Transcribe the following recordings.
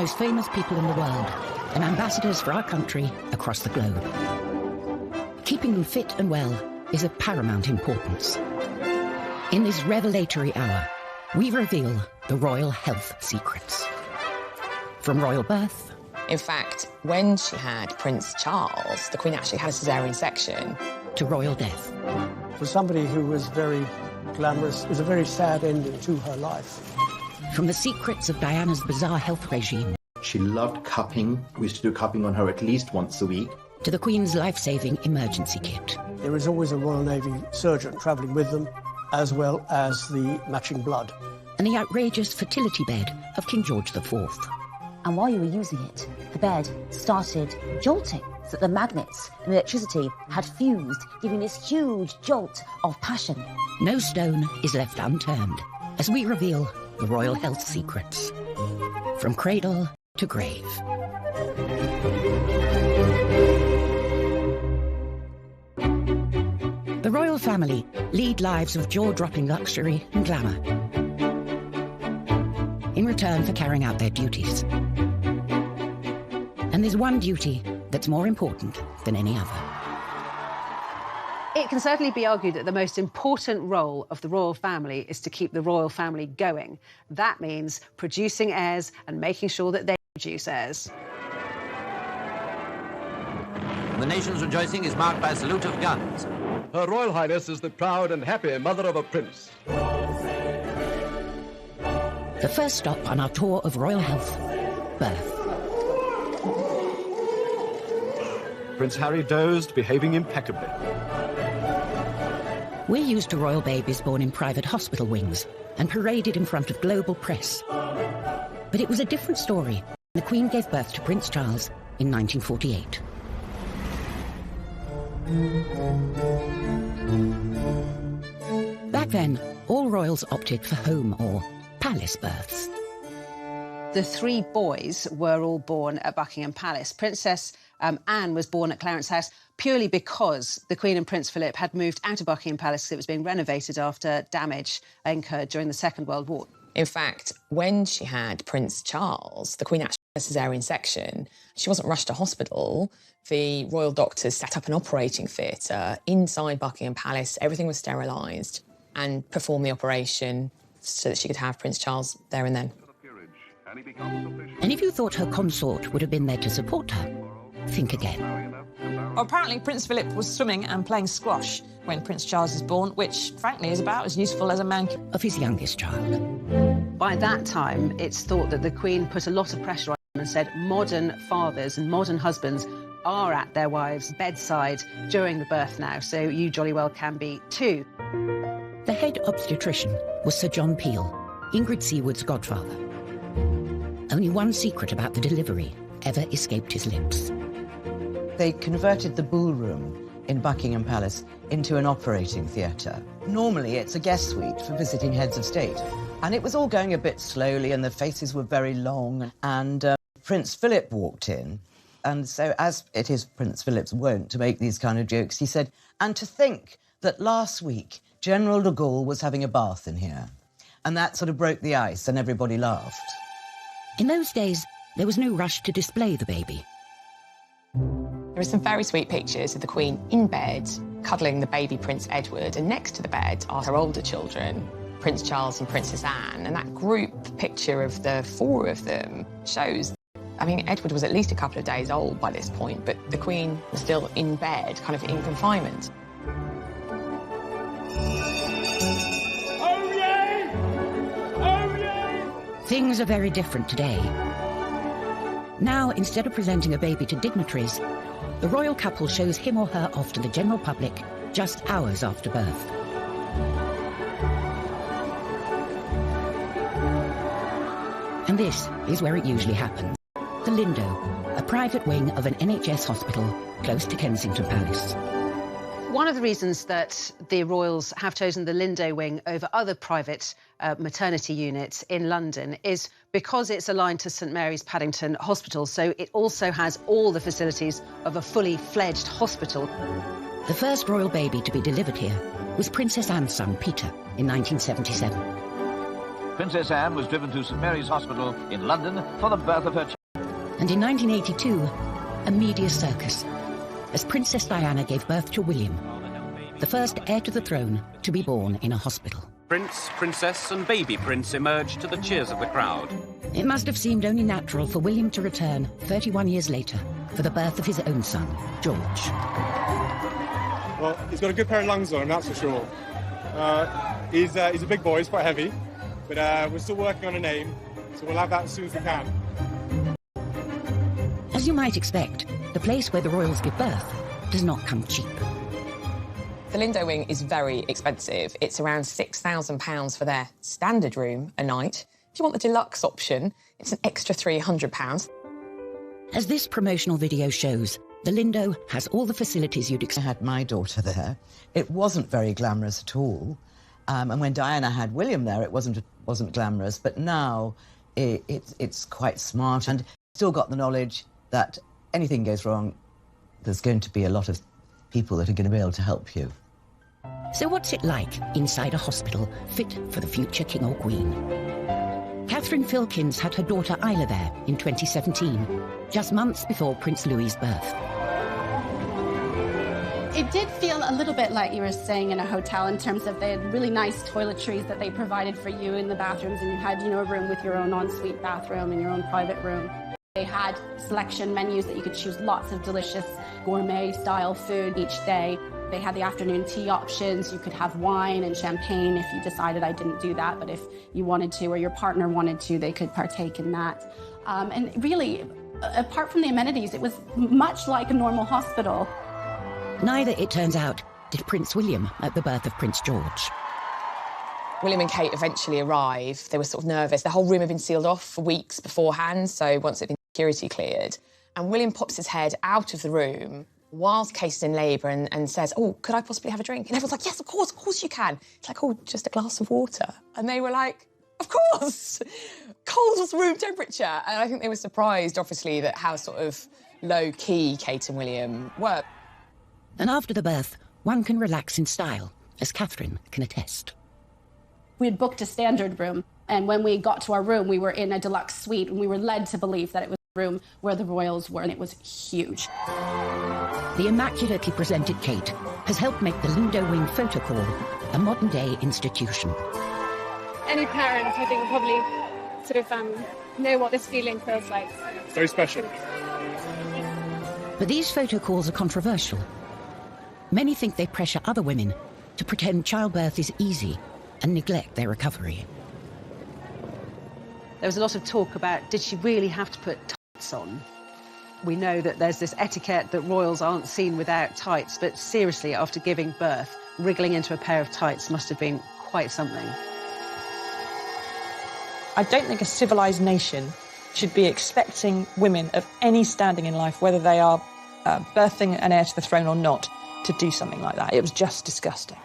most famous people in the world and ambassadors for our country across the globe. Keeping them fit and well is of paramount importance. In this revelatory hour, we reveal the royal health secrets. From royal birth... In fact, when she had Prince Charles, the Queen actually had a caesarean section. ...to royal death. For somebody who was very glamorous, it was a very sad ending to her life. From the secrets of Diana's bizarre health regime... She loved cupping. We used to do cupping on her at least once a week. ...to the Queen's life-saving emergency kit. There was always a Royal Navy surgeon travelling with them, as well as the matching blood. And the outrageous fertility bed of King George IV. And while you were using it, the bed started jolting, so that the magnets and electricity had fused, giving this huge jolt of passion. No stone is left unturned as we reveal the royal health secrets. From cradle to grave. The royal family lead lives of jaw-dropping luxury and glamour in return for carrying out their duties. And there's one duty that's more important than any other. It can certainly be argued that the most important role of the royal family is to keep the royal family going. That means producing heirs and making sure that they produce heirs. The nation's rejoicing is marked by a salute of guns. Her Royal Highness is the proud and happy mother of a prince. The first stop on our tour of royal health, birth. Prince Harry dozed, behaving impeccably. We're used to royal babies born in private hospital wings and paraded in front of global press. But it was a different story. The Queen gave birth to Prince Charles in 1948. Back then, all royals opted for home or palace births. The three boys were all born at Buckingham Palace. Princess Anne was born at Clarence House purely because the Queen and Prince Philip had moved out of Buckingham Palace because it was being renovated after damage incurred during the Second World War. In fact, when she had Prince Charles, the Queen actually had a caesarean section. She wasn't rushed to hospital. The royal doctors set up an operating theatre inside Buckingham Palace. Everything was sterilised and performed the operation so that she could have Prince Charles there and then. And if you thought her consort would have been there to support her, think again. Well, apparently Prince Philip was swimming and playing squash when Prince Charles was born, which, frankly, is about as useful as a man of his youngest child. By that time, it's thought that the Queen put a lot of pressure on him and said modern fathers and modern husbands are at their wives' bedside during the birth now, so you jolly well can be too. The head obstetrician was Sir John Peel, Ingrid Seawood's godfather. Only one secret about the delivery ever escaped his lips. They converted the ballroom in Buckingham Palace into an operating theatre. Normally, it's a guest suite for visiting heads of state. And it was all going a bit slowly, and the faces were very long. And Prince Philip walked in. And so, as it is Prince Philip's wont to make these kind of jokes, he said, and to think that last week, General de Gaulle was having a bath in here. And that sort of broke the ice, and everybody laughed. In those days, there was no rush to display the baby. There are some very sweet pictures of the Queen in bed, cuddling the baby Prince Edward, and next to the bed are her older children, Prince Charles and Princess Anne, and that group picture of the four of them shows, I mean, Edward was at least a couple of days old by this point, but the Queen was still in bed, kind of in confinement. Things are very different today. Now, instead of presenting a baby to dignitaries, the royal couple shows him or her off to the general public just hours after birth. And this is where it usually happens. The Lindo, a private wing of an NHS hospital close to Kensington Palace. One of the reasons that the royals have chosen the Lindo wing over other private maternity units in London is because it's aligned to St Mary's Paddington Hospital, so it also has all the facilities of a fully fledged hospital. The first royal baby to be delivered here was Princess Anne's son, Peter, in 1977. Princess Anne was driven to St Mary's Hospital in London for the birth of her child. And in 1982, a media circus, as Princess Diana gave birth to William, the first heir to the throne to be born in a hospital. Prince, Princess and baby Prince emerged to the cheers of the crowd. It must have seemed only natural for William to return 31 years later for the birth of his own son, George. Well, he's got a good pair of lungs on him, that's for sure. He's a big boy, he's quite heavy, but we're still working on a name, so we'll have that as soon as we can. As you might expect, the place where the royals give birth does not come cheap. The Lindo Wing is very expensive. It's around £6,000 for their standard room a night. If you want the deluxe option, it's an extra £300. As this promotional video shows, the Lindo has all the facilities you'd expect. I had my daughter there. It wasn't very glamorous at all. And when Diana had William there, it wasn't glamorous. But now it's quite smart, and still got the knowledge that anything goes wrong, there's going to be a lot of people that are going to be able to help you. So what's it like inside a hospital fit for the future king or queen? Catherine Filkins had her daughter Isla there in 2017, just months before Prince Louis's birth. It did feel a little bit like you were staying in a hotel in terms of they had really nice toiletries that they provided for you in the bathrooms, and you had, a room with your own ensuite bathroom and your own private room. They had selection menus that you could choose lots of delicious gourmet-style food each day. They had the afternoon tea options. You could have wine and champagne if you decided. I didn't do that, but if you wanted to or your partner wanted to, they could partake in that. And really, apart from the amenities, it was much like a normal hospital. Neither, it turns out, did Prince William at the birth of Prince George. William and Kate eventually arrive. They were sort of nervous. The whole room had been sealed off for weeks beforehand, so once it had been security cleared. And William pops his head out of the room whilst Kate is in labour and says, "Oh, could I possibly have a drink?" And everyone's like, "Yes, of course you can." It's like, "Oh, just a glass of water." And they were like, "Of course!" Cold room temperature. And I think they were surprised, obviously, that how sort of low-key Kate and William were. And after the birth, one can relax in style, as Catherine can attest. We had booked a standard room, and when we got to our room, we were in a deluxe suite, and we were led to believe that it was the room where the royals were, and it was huge. The immaculately presented Kate has helped make the Lindo Wing photo call a modern-day institution. Any parent, I think, probably sort of know what this feeling feels like. It's very special. But these photo calls are controversial. Many think they pressure other women to pretend childbirth is easy and neglect their recovery. There was a lot of talk about, did she really have to put tights on? We know that there's this etiquette that royals aren't seen without tights, but seriously, after giving birth, wriggling into a pair of tights must have been quite something. I don't think a civilised nation should be expecting women of any standing in life, whether they are birthing an heir to the throne or not, to do something like that. It was just disgusting.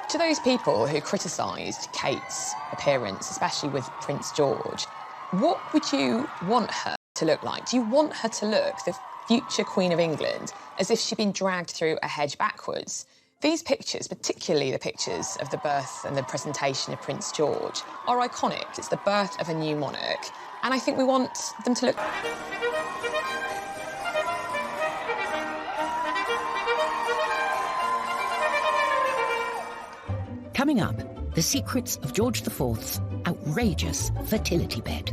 To those people who criticised Kate's appearance, especially with Prince George, what would you want her to look like? Do you want her to look, the future Queen of England, as if she'd been dragged through a hedge backwards? These pictures, particularly the pictures of the birth and the presentation of Prince George, are iconic. It's the birth of a new monarch, and I think we want them to look... Coming up, the secrets of George IV's outrageous fertility bed.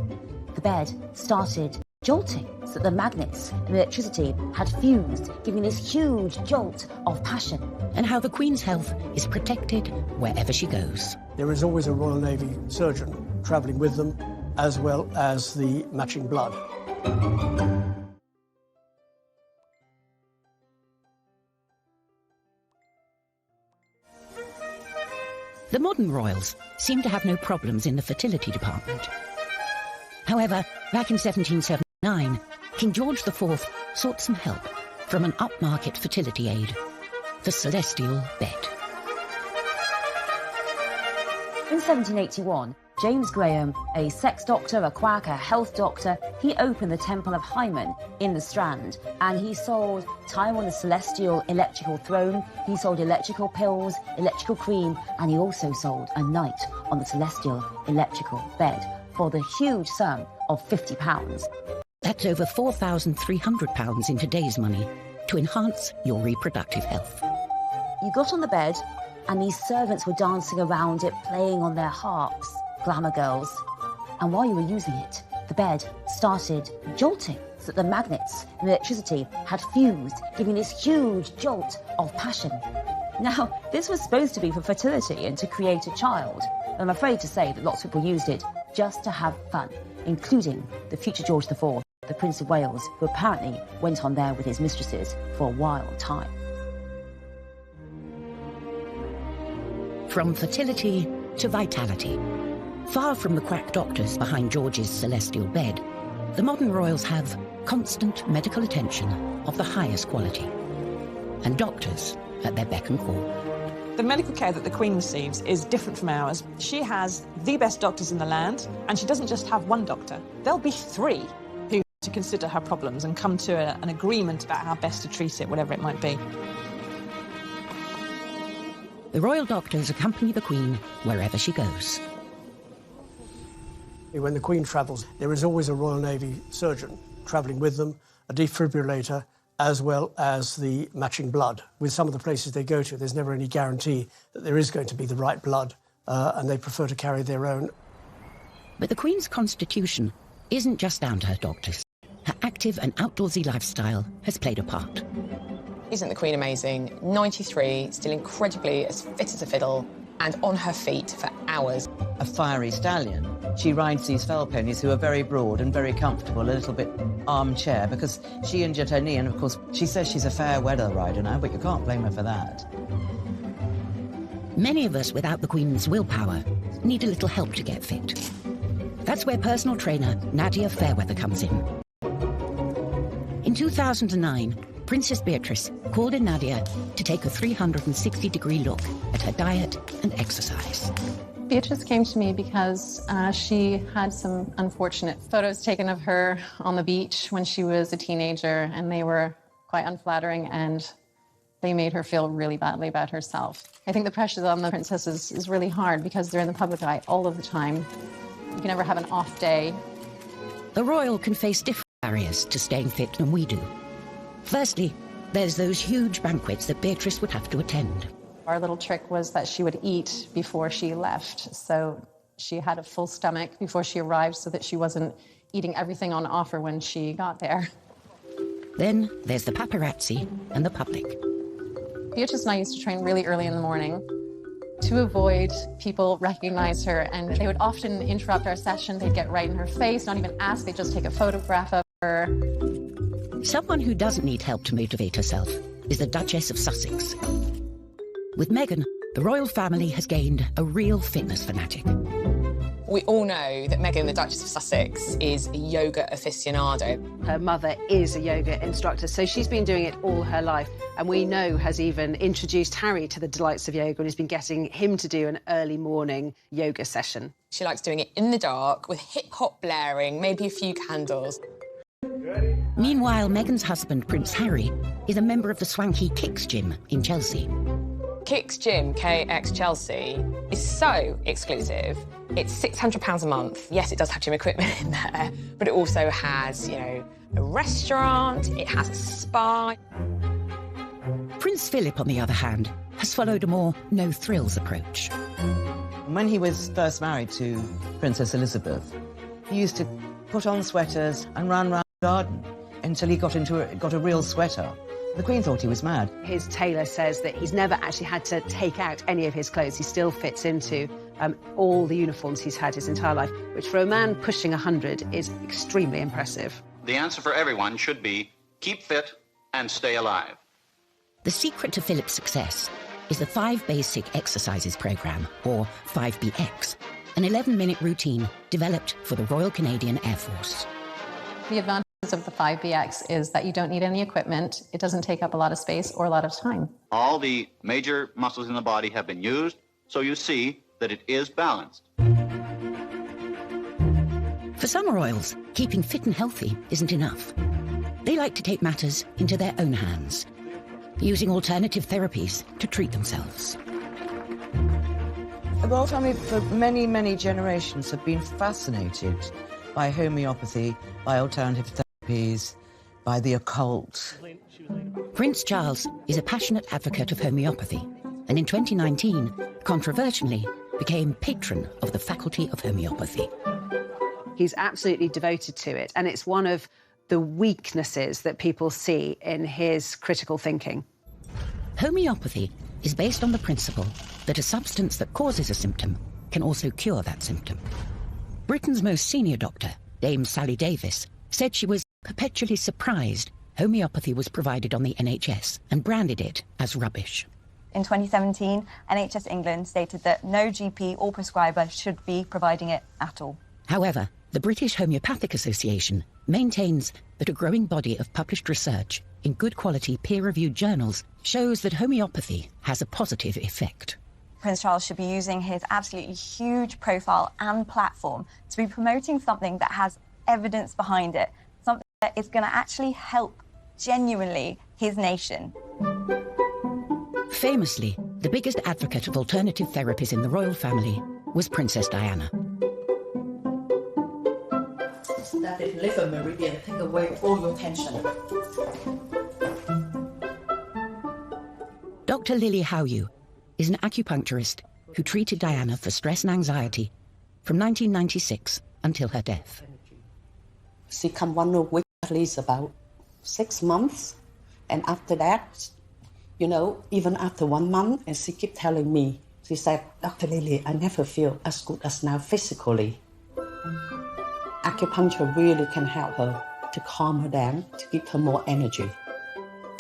The bed started jolting, so that the magnets and electricity had fused, giving this huge jolt of passion. And how the Queen's health is protected wherever she goes. There is always a Royal Navy surgeon travelling with them, as well as the matching blood. The modern royals seem to have no problems in the fertility department. However, back in 1779, King George IV sought some help from an upmarket fertility aid, the celestial bed. In 1781, James Graham, a sex doctor, a quack, a health doctor, he opened the Temple of Hymen in the Strand, and he sold time on the celestial electrical throne, he sold electrical pills, electrical cream, and he also sold a night on the celestial electrical bed for the huge sum of £50. That's over £4,300 in today's money to enhance your reproductive health. You got on the bed, and these servants were dancing around it, playing on their harps, glamour girls. And while you were using it, the bed started jolting so that the magnets and electricity had fused, giving this huge jolt of passion. Now, this was supposed to be for fertility and to create a child. I'm afraid to say that lots of people used it just to have fun, including the future George IV, the Prince of Wales, who apparently went on there with his mistresses for a wild time. From fertility to vitality. Far from the quack doctors behind George's celestial bed, the modern royals have constant medical attention of the highest quality, and doctors at their beck and call. The medical care that the Queen receives is different from ours. She has the best doctors in the land, and she doesn't just have one doctor. There'll be three who to consider her problems and come to an agreement about how best to treat it, whatever it might be. The royal doctors accompany the Queen wherever she goes. When the Queen travels, there is always a Royal Navy surgeon travelling with them, a defibrillator, as well as the matching blood. With some of the places they go to, there's never any guarantee that there is going to be the right blood, and they prefer to carry their own. But the Queen's constitution isn't just down to her doctors. Her active and outdoorsy lifestyle has played a part. Isn't the Queen amazing? 93, still incredibly as fit as a fiddle, and on her feet for hours. A fiery stallion. She rides these fell ponies who are very broad and very comfortable, a little bit armchair, because she injured her knee, and of course she says she's a fair weather rider now, but you can't blame her for that. Many of us without the Queen's willpower need a little help to get fit. That's where personal trainer Nadia Fairweather comes in. In 2009, Princess Beatrice called in Nadia to take a 360-degree look at her diet and exercise. Beatrice came to me because she had some unfortunate photos taken of her on the beach when she was a teenager, and they were quite unflattering, and they made her feel really badly about herself. I think the pressure on the princess is really hard because they're in the public eye all of the time. You can never have an off day. The royal can face different barriers to staying fit than we do. Firstly, there's those huge banquets that Beatrice would have to attend. Our little trick was that she would eat before she left, so she had a full stomach before she arrived so that she wasn't eating everything on offer when she got there. Then there's the paparazzi and the public. Beatrice and I used to train really early in the morning to avoid people recognize her, and they would often interrupt our session. They'd get right in her face, not even ask, they'd just take a photograph of her. Someone who doesn't need help to motivate herself is the Duchess of Sussex. With Meghan, the royal family has gained a real fitness fanatic. We all know that Meghan, the Duchess of Sussex, is a yoga aficionado. Her mother is a yoga instructor, so she's been doing it all her life, and we know has even introduced Harry to the delights of yoga and has been getting him to do an early morning yoga session. She likes doing it in the dark, with hip-hop blaring, maybe a few candles. Meanwhile, Meghan's husband, Prince Harry, is a member of the swanky Kicks gym in Chelsea. Kicks Gym, KX Chelsea, is so exclusive. It's £600 a month. Yes, it does have gym equipment in there, but it also has, you know, a restaurant, it has a spa. Prince Philip, on the other hand, has followed a more no-thrills approach. When he was first married to Princess Elizabeth, he used to put on sweaters and run around the garden until he got a real sweater. The Queen thought he was mad. His tailor says that he's never actually had to take out any of his clothes. He still fits into all the uniforms he's had his entire life, which for a man pushing 100 is extremely impressive. The answer for everyone should be keep fit and stay alive. The secret to Philip's success is the 5 Basic Exercises programme, or 5BX, an 11-minute routine developed for the Royal Canadian Air Force. The advantage of the 5BX is that you don't need any equipment. It doesn't take up a lot of space or a lot of time. All the major muscles in the body have been used, so you see that it is balanced. For some royals, keeping fit and healthy isn't enough. They like to take matters into their own hands, using alternative therapies to treat themselves. The royal family for many, many generations have been fascinated by homeopathy, by alternative therapies, by the occult. Prince Charles is a passionate advocate of homeopathy, and in 2019, controversially, became patron of the Faculty of Homeopathy. He's absolutely devoted to it, and it's one of the weaknesses that people see in his critical thinking. Homeopathy is based on the principle that a substance that causes a symptom can also cure that symptom. Britain's most senior doctor, Dame Sally Davis, said she was perpetually surprised homeopathy was provided on the NHS and branded it as rubbish. In 2017, NHS England stated that no GP or prescriber should be providing it at all. However, the British Homeopathic Association maintains that a growing body of published research in good quality peer-reviewed journals shows that homeopathy has a positive effect. Prince Charles should be using his absolutely huge profile and platform to be promoting something that has evidence behind it, something that is going to actually help genuinely his nation. Famously, the biggest advocate of alternative therapies in the royal family was Princess Diana. That liver meridian take away all your tension. Dr. Lily Howyu is an acupuncturist who treated Diana for stress and anxiety from 1996 until her death. She come 1 week, at least about 6 months, and after that, you know, even after 1 month, and she kept telling me, she said, Dr. Lily, I never feel as good as now physically. Acupuncture really can help her to calm her down, to give her more energy.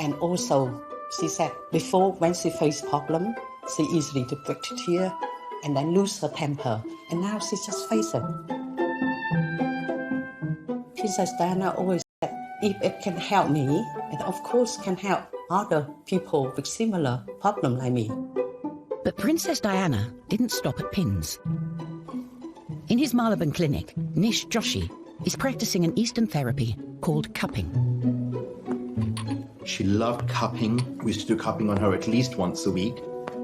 And also, she said, before when she faced problem, she easily to break to tear and then lose her temper. And now she just face it. Princess Diana always said, if it can help me, it of course can help other people with similar problem like me. But Princess Diana didn't stop at pins. In his Marylebone clinic, Nish Joshi is practicing an Eastern therapy called cupping. She loved cupping. We used to do cupping on her at least once a week.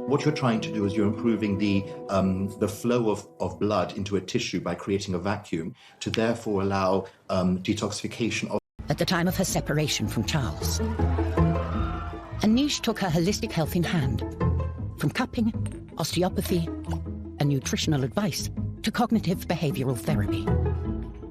What you're trying to do is you're improving the flow of blood into a tissue by creating a vacuum to therefore allow detoxification of... At the time of her separation from Charles. And Nish took her holistic health in hand, from cupping, osteopathy, and nutritional advice to cognitive behavioral therapy.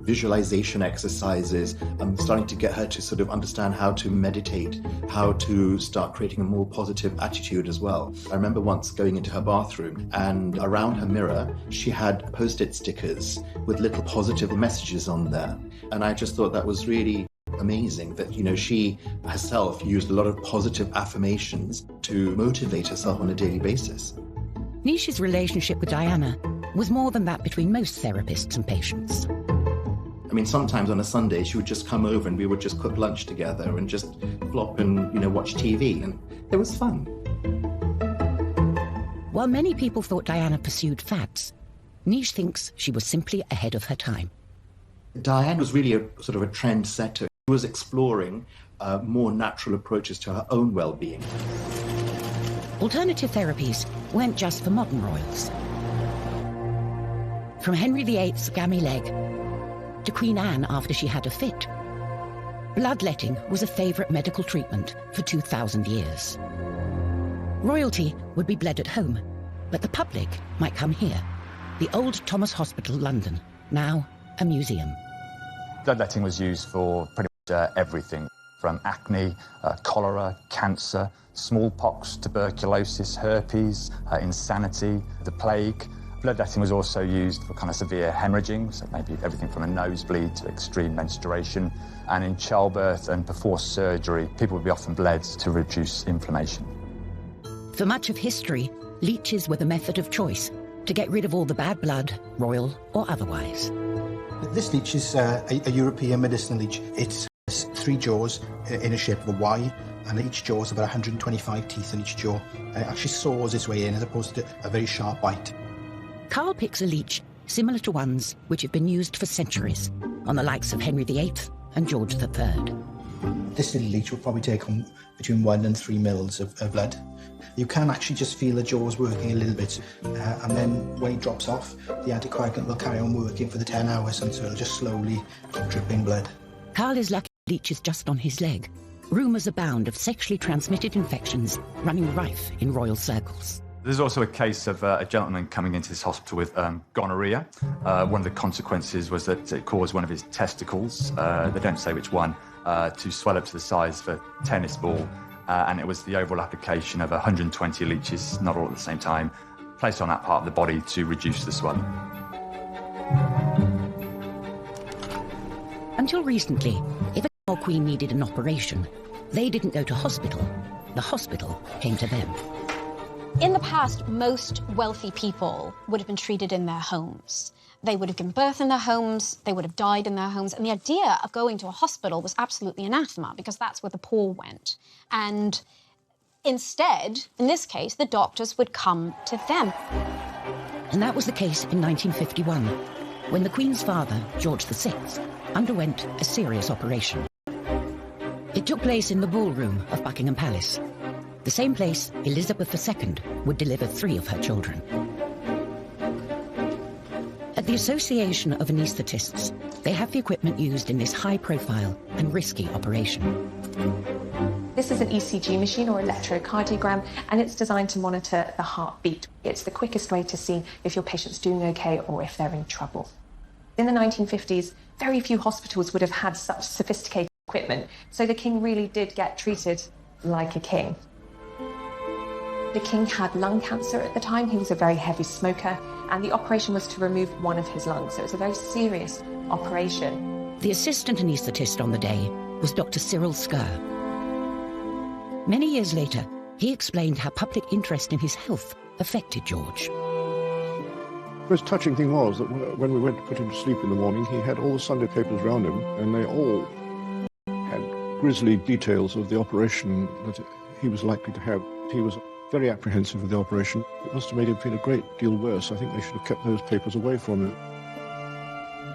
Visualization exercises, starting to get her to sort of understand how to meditate, how to start creating a more positive attitude as well. I remember once going into her bathroom and around her mirror, she had Post-it stickers with little positive messages on there. And I just thought that was really amazing that, you know, she herself used a lot of positive affirmations to motivate herself on a daily basis. Nish's relationship with Diana was more than that between most therapists and patients. I mean, sometimes on a Sunday, she would just come over and we would just cook lunch together and just flop and, you know, watch TV, and it was fun. While many people thought Diana pursued fads, Nish thinks she was simply ahead of her time. Diana was really a sort of a trendsetter. She was exploring more natural approaches to her own well-being. Alternative therapies weren't just for modern royals. From Henry VIII's gammy leg to Queen Anne after she had a fit, bloodletting was a favourite medical treatment for 2,000 years. Royalty would be bled at home, but the public might come here, the Old Thomas Hospital, London, now a museum. Bloodletting was used for pretty much everything, from acne, cholera, cancer, smallpox, tuberculosis, herpes, insanity, the plague. Bloodletting was also used for kind of severe hemorrhaging, so maybe everything from a nosebleed to extreme menstruation. And in childbirth and before surgery, people would be often bled to reduce inflammation. For much of history, leeches were the method of choice to get rid of all the bad blood, royal or otherwise. This leech is a European medicinal leech. It has 3 jaws in a shape of a Y, and each jaw has about 125 teeth in each jaw. And it actually saws its way in as opposed to a very sharp bite. Carl picks a leech similar to ones which have been used for centuries on the likes of Henry VIII and George III. This little leech will probably take on between 1 and 3 mils of blood. You can actually just feel the jaws working a little bit, and then when it drops off, the anticoagulant will carry on working for the 10 hours until it'll just slowly keep dripping blood. Carl is lucky the leech is just on his leg. Rumours abound of sexually transmitted infections running rife in royal circles. There's also a case of a gentleman coming into this hospital with gonorrhea. One of the consequences was that it caused one of his testicles, they don't say which one, to swell up to the size of a tennis ball. And it was the overall application of 120 leeches, not all at the same time, placed on that part of the body to reduce the swelling. Until recently, if a king or queen needed an operation, they didn't go to hospital. The hospital came to them. In the past, most wealthy people would have been treated in their homes. They would have given birth in their homes, they would have died in their homes, and the idea of going to a hospital was absolutely anathema because that's where the poor went. And instead, in this case, the doctors would come to them. And that was the case in 1951, when the Queen's father, George VI, underwent a serious operation. It took place in the ballroom of Buckingham Palace, the same place Elizabeth II would deliver 3 of her children. At the Association of Anaesthetists, they have the equipment used in this high-profile and risky operation. This is an ECG machine or electrocardiogram, and it's designed to monitor the heartbeat. It's the quickest way to see if your patient's doing okay or if they're in trouble. In the 1950s, very few hospitals would have had such sophisticated equipment, so the king really did get treated like a king. The king had lung cancer at the time. He was a very heavy smoker, and the operation was to remove one of his lungs. So it was a very serious operation. The assistant anaesthetist on the day was Dr. Cyril Skur. Many years later, he explained how public interest in his health affected George. The most touching thing was that when we went to put him to sleep in the morning, he had all the Sunday papers around him, and they all had grisly details of the operation that he was likely to have. He was very apprehensive of the operation. It must have made him feel a great deal worse. I think they should have kept those papers away from him.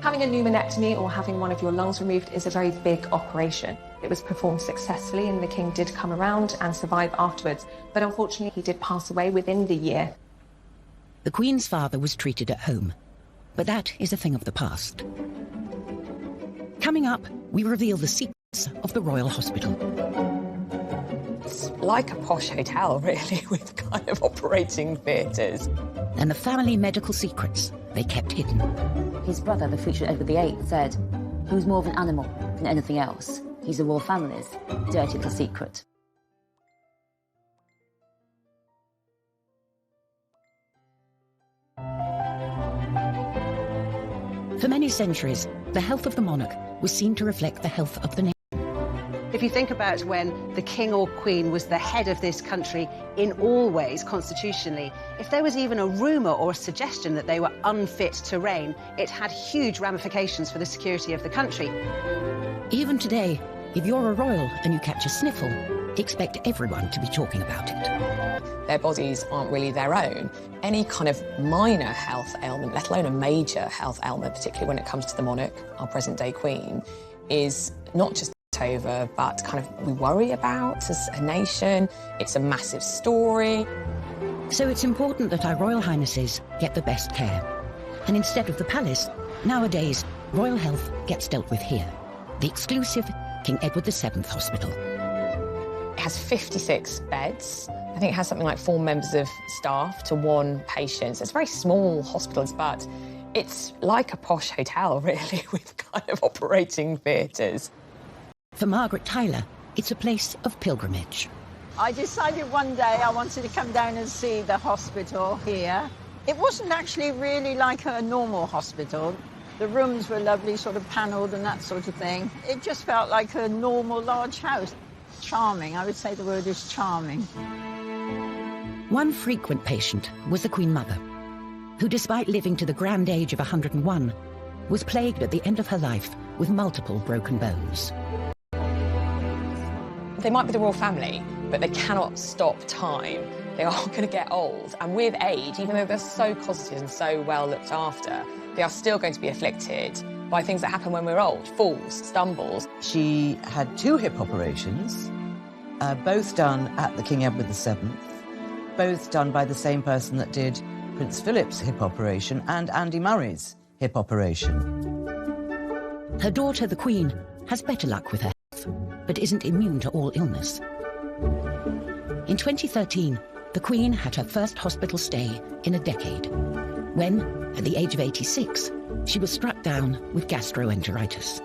Having a pneumonectomy or having one of your lungs removed is a very big operation. It was performed successfully, and the king did come around and survive afterwards. But unfortunately, he did pass away within the year. The Queen's father was treated at home, but that is a thing of the past. Coming up, we reveal the secrets of the Royal Hospital. It's like a posh hotel, really, with kind of operating theatres. And the family medical secrets they kept hidden. His brother, the future Edward VIII, said, "Who's more of an animal than anything else? He's the royal family's dirty little secret." For many centuries, the health of the monarch was seen to reflect the health of the nation. If you think about when the king or queen was the head of this country in all ways, constitutionally, if there was even a rumour or a suggestion that they were unfit to reign, it had huge ramifications for the security of the country. Even today, if you're a royal and you catch a sniffle, expect everyone to be talking about it. Their bodies aren't really their own. Any kind of minor health ailment, let alone a major health ailment, particularly when it comes to the monarch, our present-day queen, is not just over, but kind of we worry about as a nation. It's a massive story. So it's important that our Royal Highnesses get the best care. And instead of the palace, nowadays, royal health gets dealt with here. The exclusive King Edward VII Hospital. It has 56 beds. I think it has something like 4 members of staff to 1 patient. So it's very small hospitals, but it's like a posh hotel, really, with kind of operating theatres. For Margaret Tyler, it's a place of pilgrimage. I decided one day I wanted to come down and see the hospital here. It wasn't actually really like a normal hospital. The rooms were lovely, sort of panelled and that sort of thing. It just felt like a normal large house. Charming, I would say the word is charming. One frequent patient was the Queen Mother, who, despite living to the grand age of 101, was plagued at the end of her life with multiple broken bones. They might be the royal family, but they cannot stop time. They are going to get old. And with age, even though they're so cosseted and so well looked after, They are still going to be afflicted by things that happen when we're old, falls, stumbles. She had 2 hip operations, both done at the King Edward VII, both done by the same person that did Prince Philip's hip operation and Andy Murray's hip operation. Her daughter, the Queen, has better luck with her health, but isn't immune to all illness. In 2013, the Queen had her first hospital stay in a decade, when, at the age of 86, she was struck down with gastroenteritis.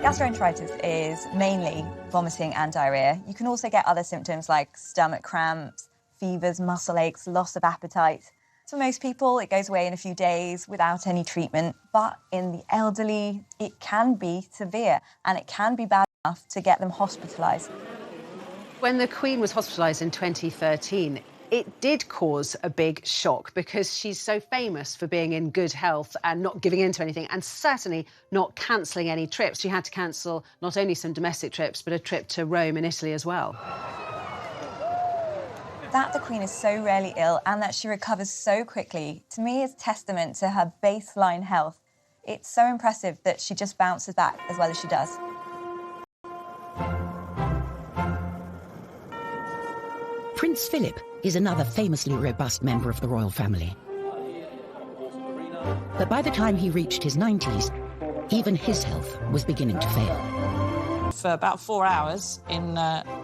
Gastroenteritis is mainly vomiting and diarrhea. You can also get other symptoms like stomach cramps, fevers, muscle aches, loss of appetite. For most people, it goes away in a few days without any treatment, but in the elderly, it can be severe and it can be bad enough to get them hospitalised. When the Queen was hospitalised in 2013, it did cause a big shock because she's so famous for being in good health and not giving in to anything, and certainly not cancelling any trips. She had to cancel not only some domestic trips, but a trip to Rome and Italy as well. That the Queen is so rarely ill and that she recovers so quickly, to me, is testament to her baseline health. It's so impressive that she just bounces back as well as she does. Prince Philip is another famously robust member of the royal family. But by the time he reached his 90s, even his health was beginning to fail. For about 4 hours in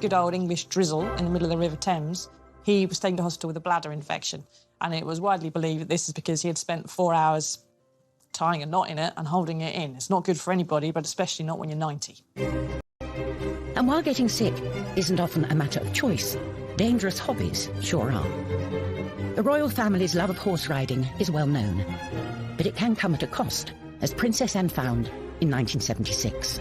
good old English drizzle in the middle of the River Thames, he was taken to hospital with a bladder infection. And it was widely believed that this is because he had spent 4 hours tying a knot in it and holding it in. It's not good for anybody, but especially not when you're 90. And while getting sick isn't often a matter of choice, dangerous hobbies sure are. The royal family's love of horse riding is well known, but it can come at a cost, as Princess Anne found in 1976.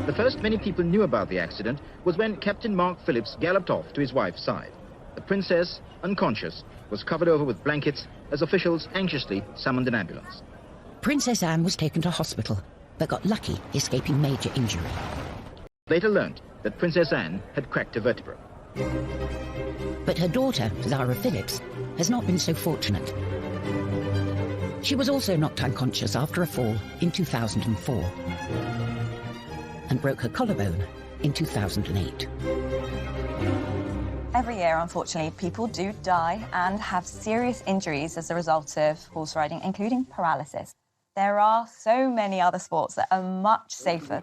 The first many people knew about the accident was when Captain Mark Phillips galloped off to his wife's side. The princess, unconscious, was covered over with blankets as officials anxiously summoned an ambulance. Princess Anne was taken to hospital, but got lucky escaping major injury. Later learnt that Princess Anne had cracked a vertebra. But her daughter, Zara Phillips, has not been so fortunate. She was also knocked unconscious after a fall in 2004 and broke her collarbone in 2008. Every year, unfortunately, people do die and have serious injuries as a result of horse riding, including paralysis. There are so many other sports that are much safer.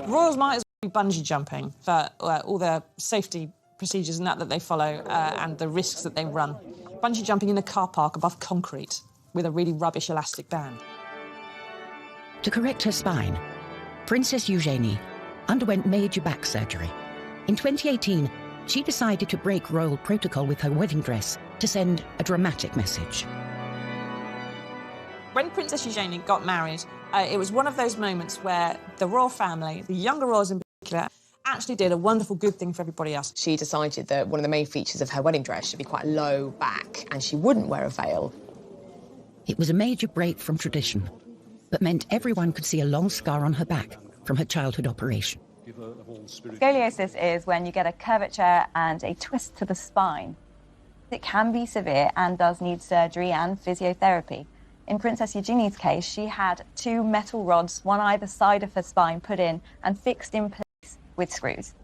Royals might as well be bungee jumping for all the safety procedures and that they follow and the risks that they run. Bungee jumping in a car park above concrete with a really rubbish elastic band. To correct her spine, Princess Eugenie underwent major back surgery. In 2018, she decided to break royal protocol with her wedding dress to send a dramatic message. When Princess Eugenie got married, it was one of those moments where the royal family, the younger royals in particular, actually did a wonderful good thing for everybody else. She decided that one of the main features of her wedding dress should be quite low back and she wouldn't wear a veil. It was a major break from tradition, but meant everyone could see a long scar on her back from her childhood operation. Scoliosis is when you get a curvature and a twist to the spine. It can be severe and does need surgery and physiotherapy. In Princess Eugenie's case, she had 2 metal rods, one either side of her spine, put in and fixed in place with screws.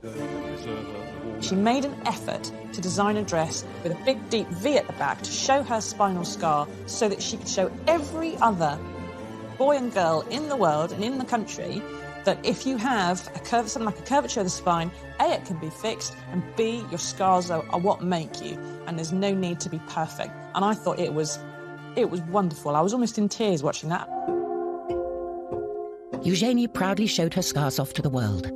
She made an effort to design a dress with a big, deep V at the back to show her spinal scar so that she could show every other boy and girl in the world and in the country that if you have something like a curvature of the spine, A, it can be fixed, and B, your scars are what make you, and there's no need to be perfect. And I thought it was wonderful. I was almost in tears watching that. Eugenie proudly showed her scars off to the world.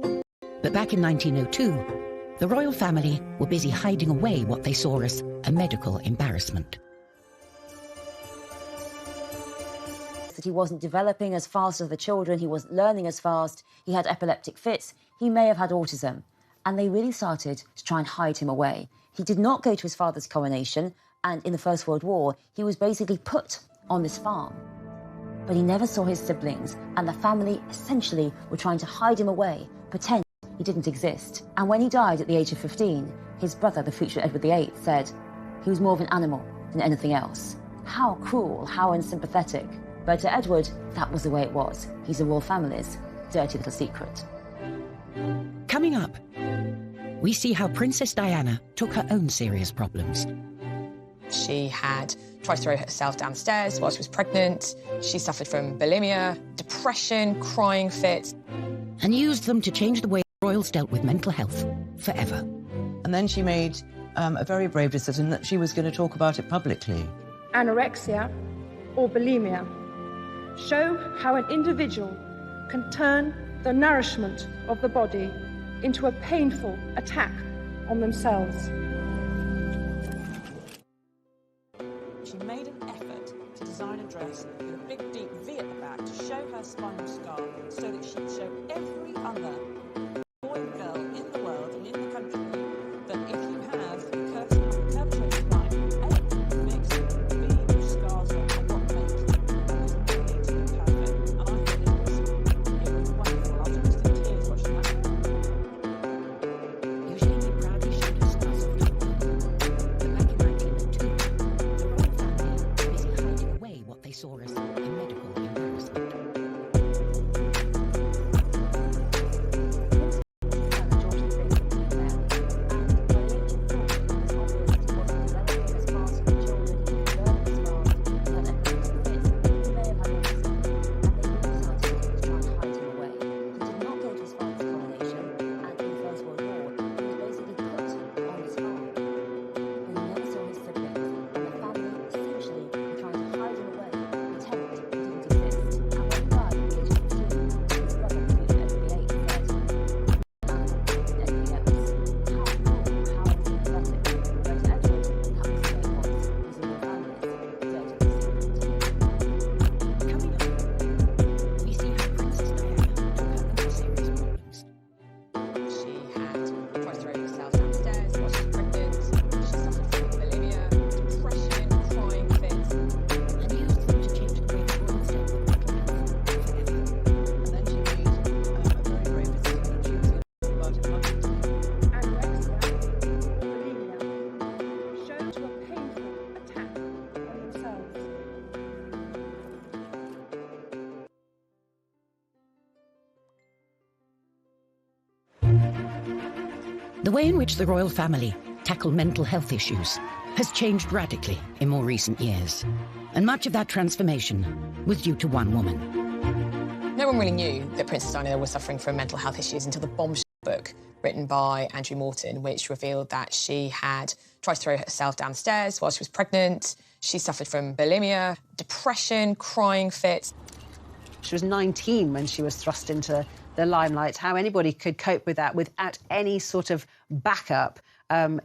But back in 1902, the royal family were busy hiding away what they saw as a medical embarrassment. That he wasn't developing as fast as the children, he wasn't learning as fast, he had epileptic fits, he may have had autism. And they really started to try and hide him away. He did not go to his father's coronation, and in the First World War, he was basically put on this farm. But he never saw his siblings, and the family essentially were trying to hide him away, pretend he didn't exist. And when he died at the age of 15, his brother, the future Edward VIII, said he was more of an animal than anything else. How cruel, how unsympathetic. But to Edward, that was the way it was. He's the royal family's dirty little secret. Coming up, we see how Princess Diana took her own serious problems. She had tried to throw herself down the stairs while she was pregnant. She suffered from bulimia, depression, crying fits. And used them to change the way royals dealt with mental health forever. And then she made a very brave decision that she was going to talk about it publicly. Anorexia or bulimia show how an individual can turn the nourishment of the body into a painful attack on themselves. She made an effort to design a dress with a big deep V at the back to show her spinal scar so that she'd show every other boy and girl in the world and in the country that if you have curvature of spine, A, makes B, scars are what make you perfect. And I thought it was wonderful. I was just in tears watching that. Eugenie proudly showed her scars off to the world. But back in 1902, the royal family were busy hiding away what they saw as a medical embarrassment. The way in which the royal family tackle mental health issues has changed radically in more recent years. And much of that transformation was due to one woman. No one really knew that Princess Diana was suffering from mental health issues until the bombshell book written by Andrew Morton, which revealed that she had tried to throw herself down the stairs while she was pregnant. She suffered from bulimia, depression, crying fits. She was 19 when she was thrust into the limelight. How anybody could cope with that without any sort of backup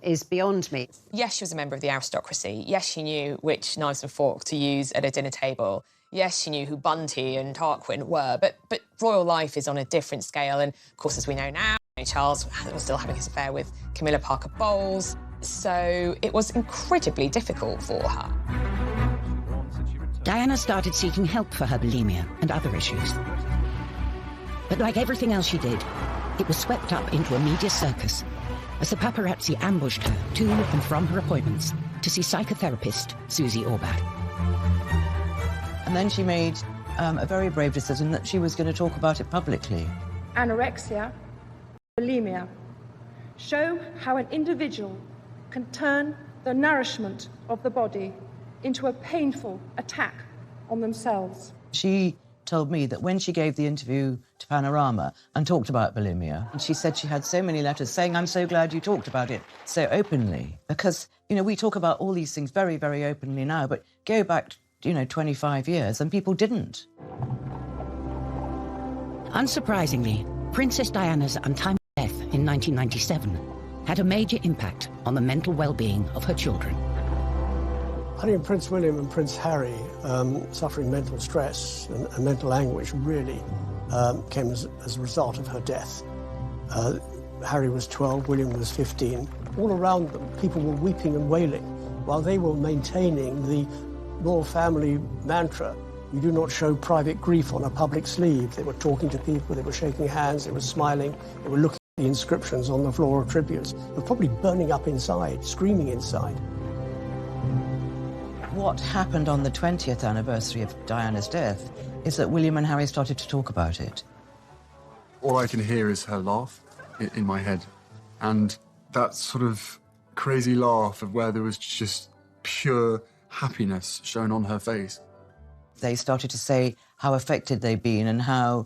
is beyond me. Yes, she was a member of the aristocracy. Yes, she knew which knives and forks to use at a dinner table. Yes, she knew who Bunty and Tarquin were, but royal life is on a different scale. And, of course, as we know now, Charles was still having his affair with Camilla Parker Bowles. So it was incredibly difficult for her. Diana started seeking help for her bulimia and other issues. But like everything else she did, it was swept up into a media circus as the paparazzi ambushed her to and from her appointments to see psychotherapist Susie Orbach. And then she made a very brave decision that she was going to talk about it publicly. Anorexia, bulimia show how an individual can turn the nourishment of the body into a painful attack on themselves. She told me that when she gave the interview to Panorama and talked about bulimia, and she said she had so many letters saying, "I'm so glad you talked about it so openly." Because, you know, we talk about all these things very, very openly now, but go back, 25 years and people didn't. Unsurprisingly, Princess Diana's untimely death in 1997 had a major impact on the mental well-being of her children. I think Prince William and Prince Harry suffering mental stress and mental anguish really came as a result of her death. Harry was 12, William was 15. All around them, people were weeping and wailing while they were maintaining the royal family mantra, "You do not show private grief on a public sleeve." They were talking to people, they were shaking hands, they were smiling, they were looking at the inscriptions on the floor of tributes. They were probably burning up inside, screaming inside. what happened on the 20th anniversary of Diana's death is that William and Harry started to talk about it. All I can hear is her laugh in my head. And that sort of crazy laugh of where there was just pure happiness shown on her face. They started to say how affected they'd been and how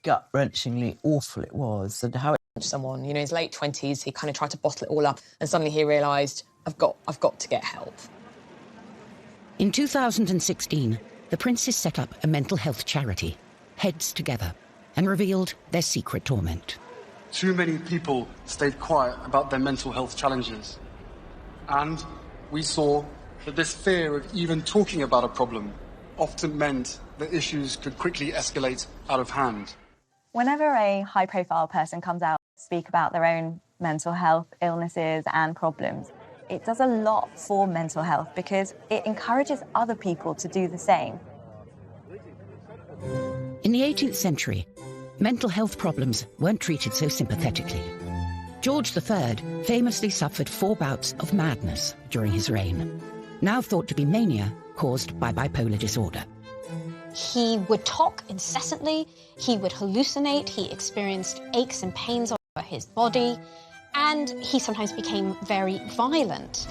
gut-wrenchingly awful it was and how someone, you know, in his late 20s, he kind of tried to bottle it all up and suddenly he realised, I've got to get help. In 2016, the princes set up a mental health charity, Heads Together, and revealed their secret torment. Too many people stayed quiet about their mental health challenges. And we saw that this fear of even talking about a problem often meant that issues could quickly escalate out of hand. Whenever a high-profile person comes out to speak about their own mental health illnesses and problems, it does a lot for mental health because it encourages other people to do the same. In the 18th century, mental health problems weren't treated so sympathetically. George III famously suffered 4 bouts of madness during his reign, now thought to be mania caused by bipolar disorder. He would talk incessantly, he would hallucinate, he experienced aches and pains all over his body, and he sometimes became very violent.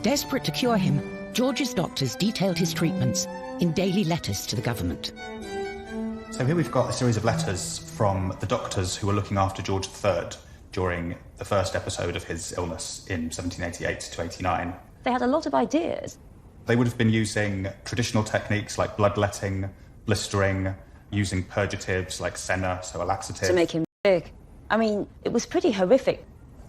Desperate to cure him, George's doctors detailed his treatments in daily letters to the government. So here we've got a series of letters from the doctors who were looking after George III during the first episode of his illness in 1788 to 89. They had a lot of ideas. They would have been using traditional techniques like bloodletting, blistering, using purgatives like senna, so a laxative. To make him sick. I mean, it was pretty horrific.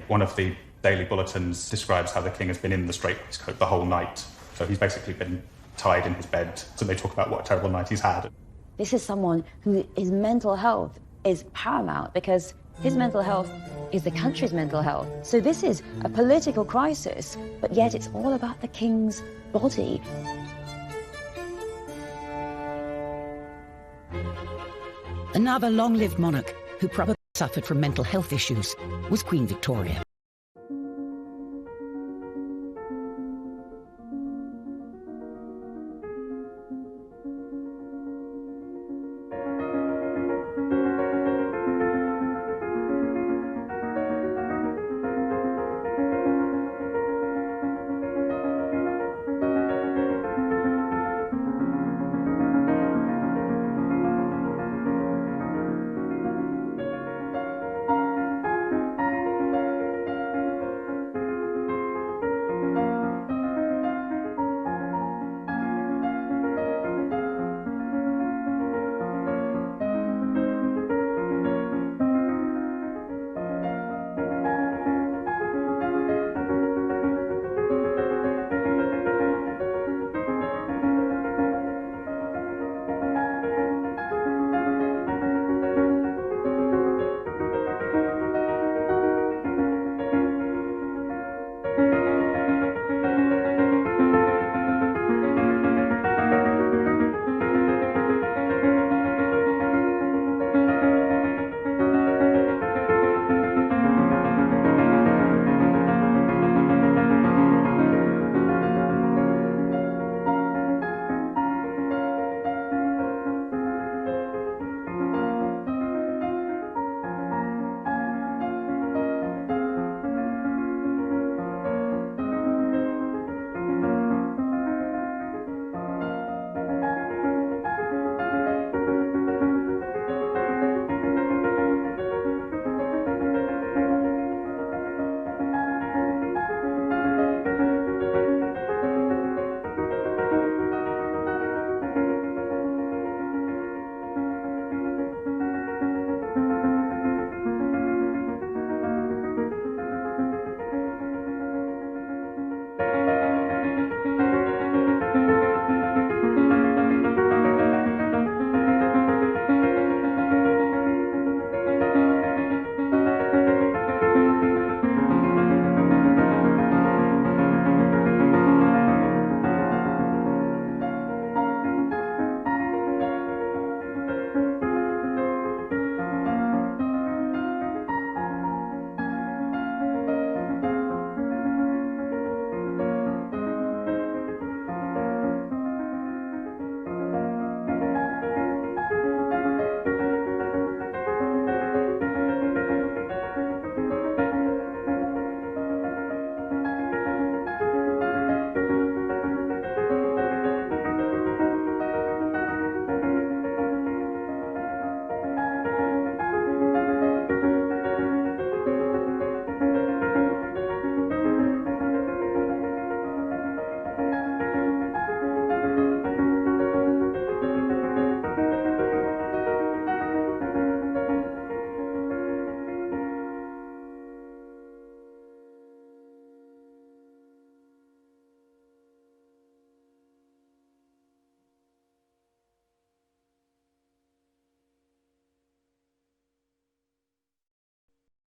One of the daily bulletins describes how the king has been in the straitwaistcoat the whole night. So he's basically been tied in his bed. So they talk about what a terrible night he's had. This is someone who his mental health is paramount because his mental health is the country's mental health. So this is a political crisis, but yet it's all about the king's body. Another long-lived monarch who probably suffered from mental health issues was Queen Victoria.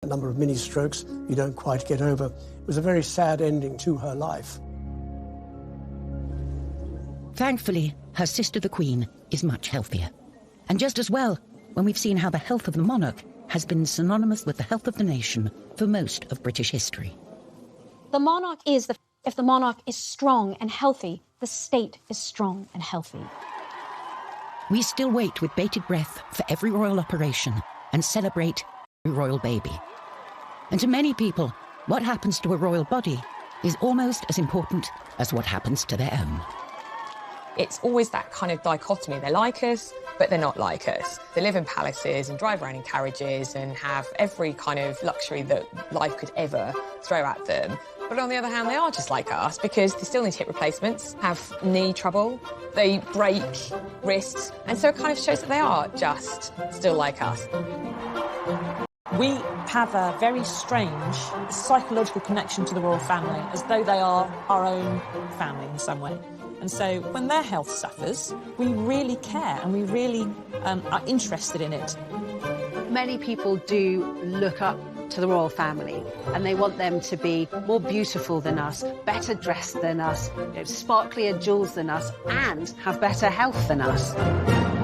a number of mini strokes you don't quite get over. It was a very sad ending to her life. Thankfully, her sister, the Queen, is much healthier. And just as well, when we've seen how the health of the monarch has been synonymous with the health of the nation for most of British history. The monarch is if the monarch is strong and healthy, the state is strong and healthy. We still wait with bated breath for every royal operation and celebrate every royal baby. And to many people, what happens to a royal body is almost as important as what happens to their own. It's always that kind of dichotomy. They're like us, but they're not like us. They live in palaces and drive around in carriages and have every kind of luxury that life could ever throw at them. But on the other hand, they are just like us because they still need hip replacements, have knee trouble, they break wrists, and so it kind of shows that they are just still like us. We have a very strange psychological connection to the royal family, as though they are our own family in some way. And so when their health suffers, we really care and we really are interested in it. Many people do look up to the royal family and they want them to be more beautiful than us, better dressed than us, sparklier jewels than us, and have better health than us.